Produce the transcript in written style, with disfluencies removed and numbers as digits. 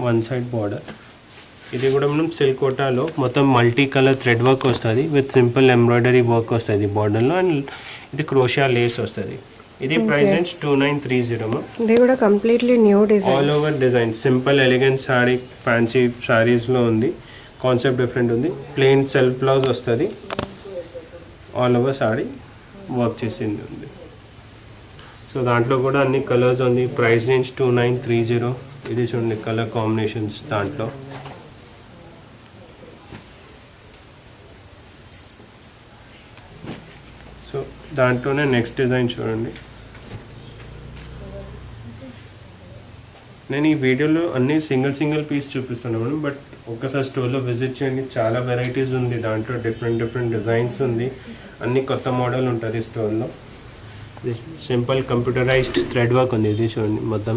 One side border. ఇది కూడా మనం సిల్క్ కోటాలో మొత్తం మల్టీ కలర్ థ్రెడ్ వర్క్ వస్తుంది విత్ సింపుల్ ఎంబ్రాయిడరీ వర్క్ వస్తుంది బార్డర్లో, అండ్ ఇది క్రోషియా లేస్ వస్తుంది. ఇది ప్రైస్ రేంజ్ 2930. ఇది కూడా completely new design, all over design, simple elegant sari, fancy సారీస్లో ఉంది. కాన్సెప్ట్ డిఫరెంట్ ఉంది. ప్లెయిన్ సెల్ఫ్ బ్లౌజ్ వస్తుంది, ఆల్ ఓవర్ సారీ వర్క్ చేసింది ఉంది. సో దాంట్లో కూడా అన్ని కలర్స్ ఉంది. Price range 2930. ఇది చూడండి కలర్ కాంబినేషన్స్ దాంట్లో. సో దాంట్లోనే నెక్స్ట్ డిజైన్ చూడండి. నేను ఈ వీడియోలో అన్ని సింగిల్ పీస్ చూపిస్తున్నాను, బట్ ఒక్కసారి స్టోర్లో విజిట్ చేయండి. చాలా వెరైటీస్ ఉంది దాంట్లో, డిఫరెంట్ డిజైన్స్ ఉంది, అన్ని కొత్త మోడల్ ఉంటుంది స్టోర్లో. సింపుల్ కంప్యూటరైజ్డ్ థ్రెడ్ వర్క్ ఉంది. ఇది చూడండి మొత్తం